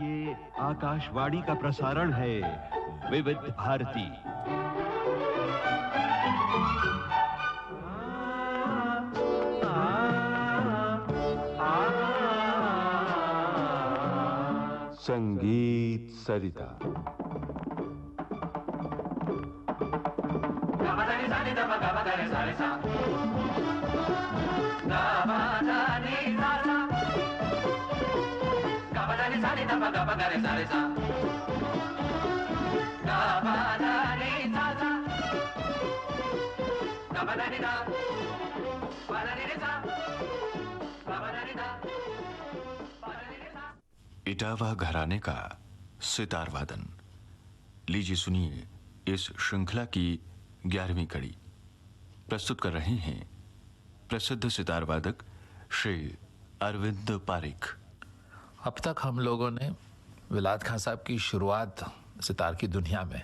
ये आकाशवाणी का प्रसारण है विविध भारती। संगीत सरिता। इटावा घराने का सितार वादन। लीजिए सुनिए इस श्रृंखला की 11वीं कड़ी। प्रस्तुत कर रहे हैं प्रसिद्ध सितार वादक श्री अरविंद पारिक। अब तक हम लोगों ने विलायत खां साहब की शुरुआत सितार की दुनिया में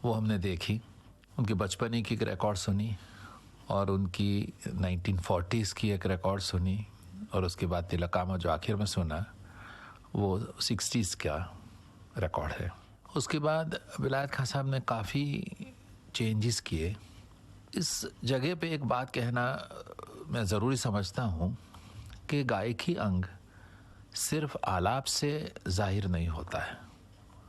वो हमने देखी, उनकी बचपने की एक रिकॉर्ड सुनी और उनकी 1940s की एक रिकॉर्ड सुनी और उसके बाद तिलकामा जो आखिर में सुना वो 60s का रिकॉर्ड है। उसके बाद विलायत खां साहब ने काफ़ी चेंजेस किए। इस जगह पे एक बात कहना मैं ज़रूरी समझता हूँ कि गायकी अंग सिर्फ आलाप से जाहिर नहीं होता है।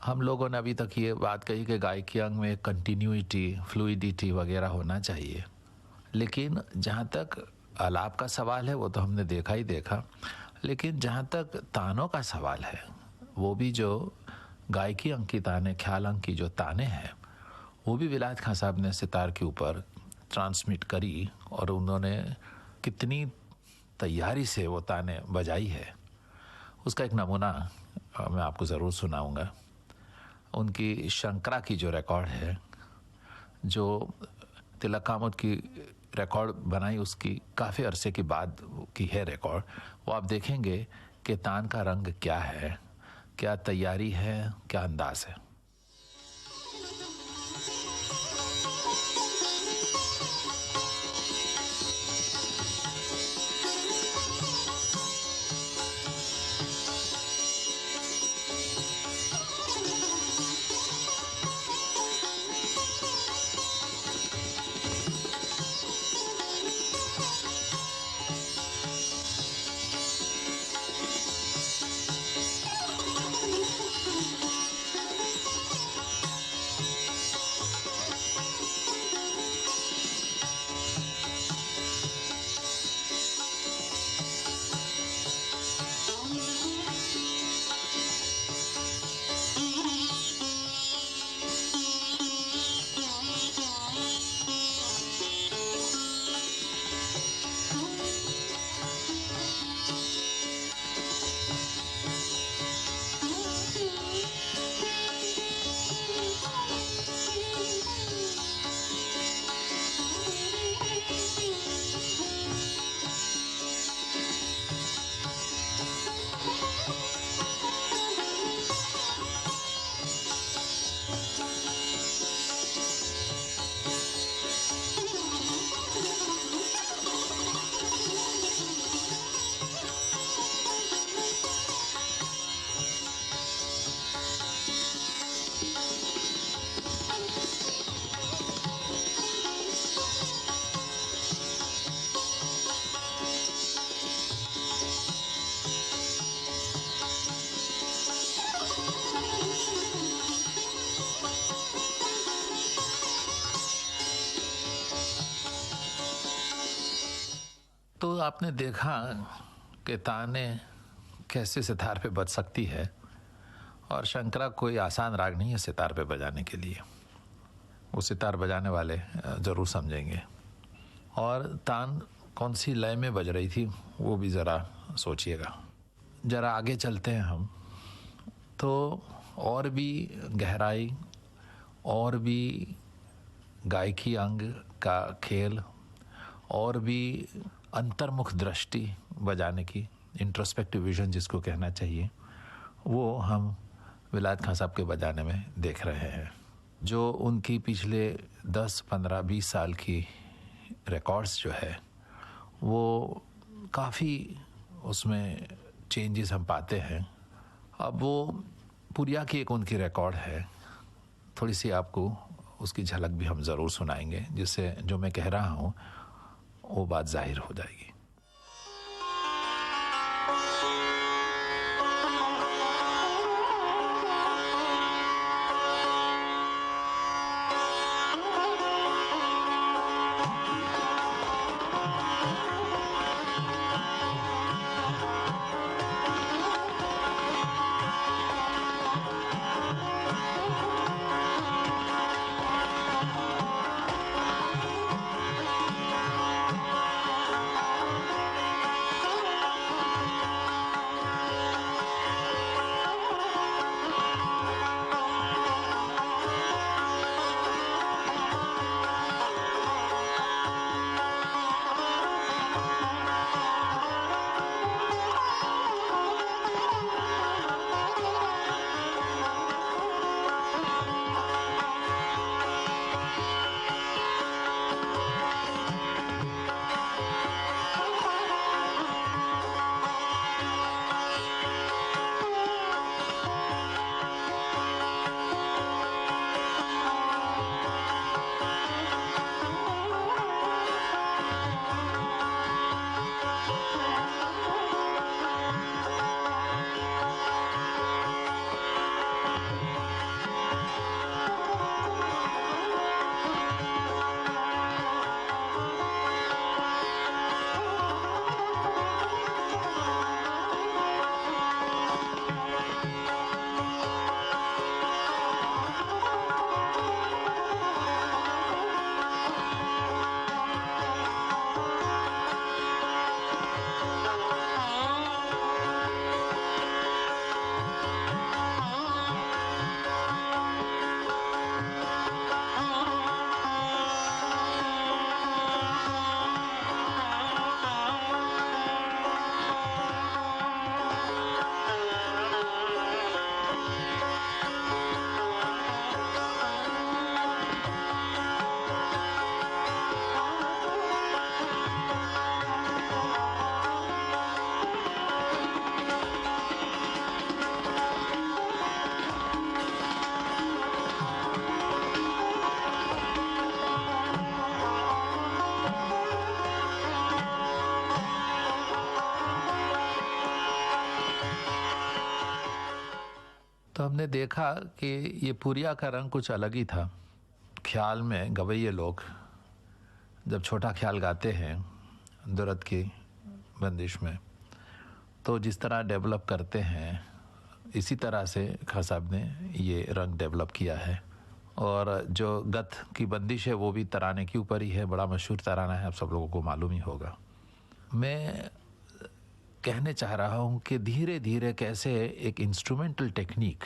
हम लोगों ने अभी तक ये बात कही कि गायकी अंग में कंटिन्यूटी, फ्लूइडिटी वगैरह होना चाहिए, लेकिन जहाँ तक आलाप का सवाल है वो तो हमने देखा ही देखा, लेकिन जहाँ तक तानों का सवाल है वो भी जो गायकी अंग की ताने, ख्याल अंग की जो ताने हैं वो भी विलायत खां साहब ने सितार के ऊपर ट्रांसमिट करी और उन्होंने कितनी तैयारी से वो ताने बजाई है उसका एक नमूना मैं आपको ज़रूर सुनाऊंगा। उनकी शंकरा की जो रिकॉर्ड है, जो तिलकामा की रिकॉर्ड बनाई उसकी काफ़ी अरसे के बाद की है रिकॉर्ड, वो आप देखेंगे कि तान का रंग क्या है, क्या तैयारी है, क्या अंदाज है। तो आपने देखा कि ताने कैसे सितार पे बज सकती है और शंकरा कोई आसान राग नहीं है सितार पे बजाने के लिए, वो सितार बजाने वाले ज़रूर समझेंगे। और तान कौन सी लय में बज रही थी वो भी ज़रा सोचिएगा। ज़रा आगे चलते हैं हम तो और भी गहराई और भी गायकी अंग का खेल और भी अंतर्मुख दृष्टि बजाने की, इंट्रोस्पेक्टिव विजन जिसको कहना चाहिए, वो हम विलायत खां साहब के बजाने में देख रहे हैं। जो उनकी पिछले 10, 15, 20 साल की रिकॉर्ड्स जो है वो काफ़ी उसमें चेंजेस हम पाते हैं अब वो पुरिया की एक उनकी रिकॉर्ड है, थोड़ी सी आपको उसकी झलक भी हम ज़रूर सुनाएंगे, जिससे जो मैं कह रहा हूँ वो बात जाहिर हो जाएगी। तो हमने देखा कि ये पुरिया का रंग कुछ अलग ही था। ख्याल में गवैये लोग जब छोटा ख्याल गाते हैं दुरत की बंदिश में, तो जिस तरह डेवलप करते हैं इसी तरह से खां साहब ने ये रंग डेवलप किया है। और जो गत की बंदिश है वो भी तराने के ऊपर ही है, बड़ा मशहूर तराना है, आप सब लोगों को मालूम ही होगा। मैं कहने चाह रहा हूँ कि धीरे धीरे कैसे एक इंस्ट्रूमेंटल टेक्निक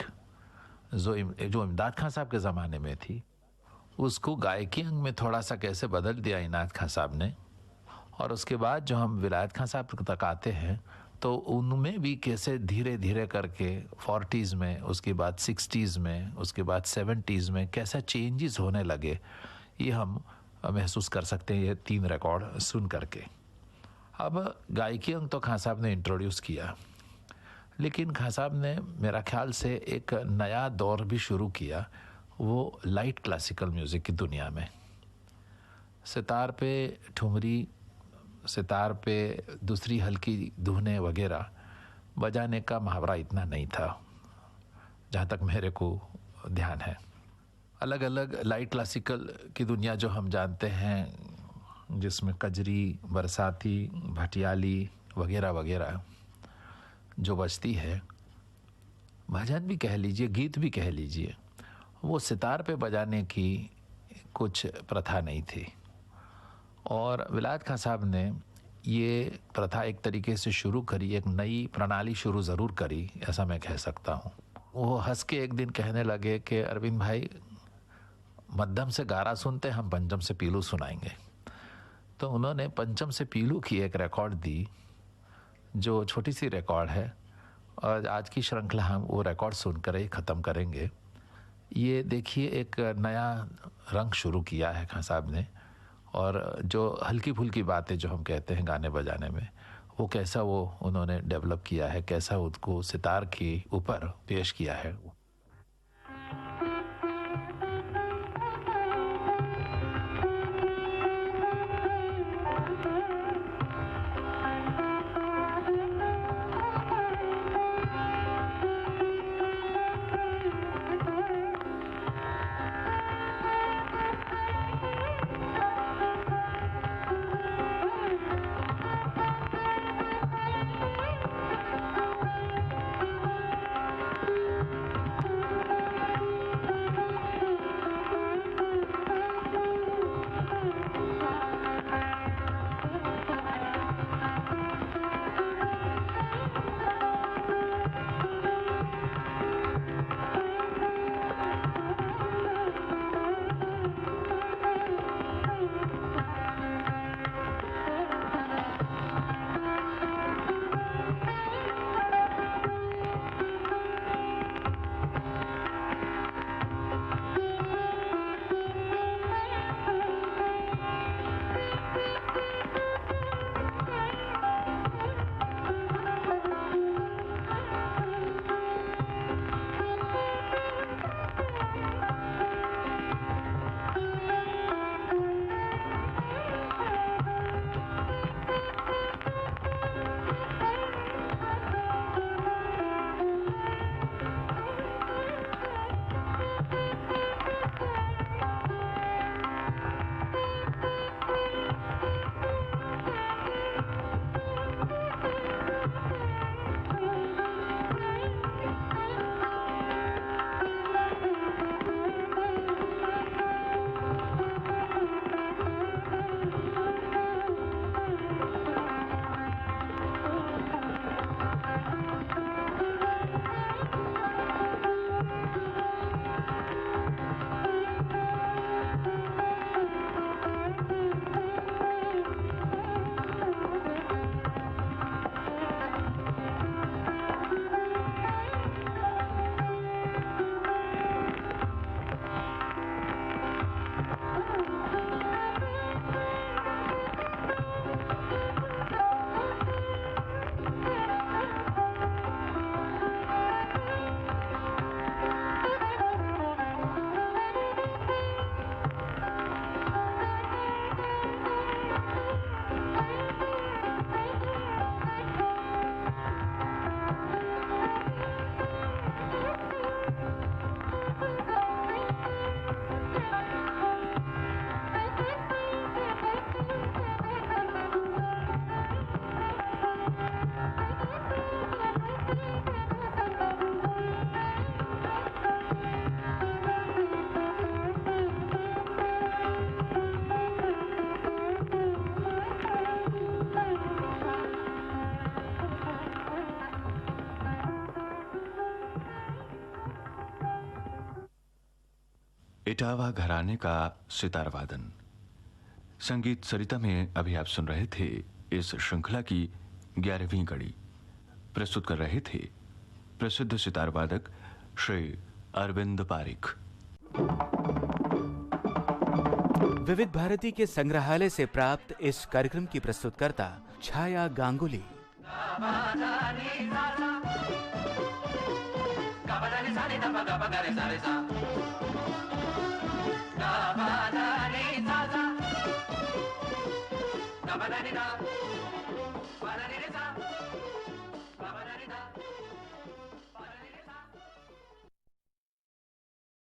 जो इमदाद खां साहब के ज़माने में थी, उसको गायकी अंग में थोड़ा सा कैसे बदल दिया इनायत खां साहब ने। और उसके बाद जो हम विलायत खां साहब तक आते हैं तो उनमें भी कैसे धीरे धीरे करके 40s में, उसके बाद 60s में, उसके बाद 70s में कैसा चेंजेस होने लगे, ये हम महसूस कर सकते हैं ये 3 रिकॉर्ड सुन करके। अब गायकी अंग तो खां साहब ने इंट्रोड्यूस किया, लेकिन खां साहब ने मेरा ख्याल से एक नया दौर भी शुरू किया, वो लाइट क्लासिकल म्यूज़िक की दुनिया में। सितार पे ठुमरी, सितार पे दूसरी हल्की धुनें वगैरह बजाने का मुहावरा इतना नहीं था, जहाँ तक मेरे को ध्यान है। अलग अलग लाइट क्लासिकल की दुनिया जो हम जानते हैं, जिसमें कजरी, बरसाती, भटियाली वगैरह वगैरह जो बजती है, भजन भी कह लीजिए, गीत भी कह लीजिए, वो सितार पे बजाने की कुछ प्रथा नहीं थी। और विलायत खां साहब ने ये प्रथा एक तरीके से शुरू करी, एक नई प्रणाली शुरू ज़रूर करी, ऐसा मैं कह सकता हूँ। वो हंस के एक दिन कहने लगे कि अरविंद भाई, मध्यम से गारा सुनते, हम पंचम से पीलू सुनाएंगे। तो उन्होंने पंचम से पीलू की एक रिकॉर्ड दी, जो छोटी सी रिकॉर्ड है, और आज की श्रृंखला हम वो रिकॉर्ड सुनकर ही ख़त्म करेंगे। ये देखिए एक नया रंग शुरू किया है खां साहब ने, और जो हल्की फुल्की बातें जो हम कहते हैं गाने बजाने में, वो कैसा वो उन्होंने डेवलप किया है, कैसा उसको सितार के ऊपर पेश किया है। इटावा घराने का सितार वादन। संगीत सरिता में अभी आप सुन रहे थे इस श्रृंखला की 11वीं कड़ी। प्रस्तुत कर रहे थे प्रसिद्ध सितार वादक श्री अरविंद पारिक। विविध भारती के संग्रहालय से प्राप्त इस कार्यक्रम की प्रस्तुतकर्ता छाया गांगुली। Gabadani,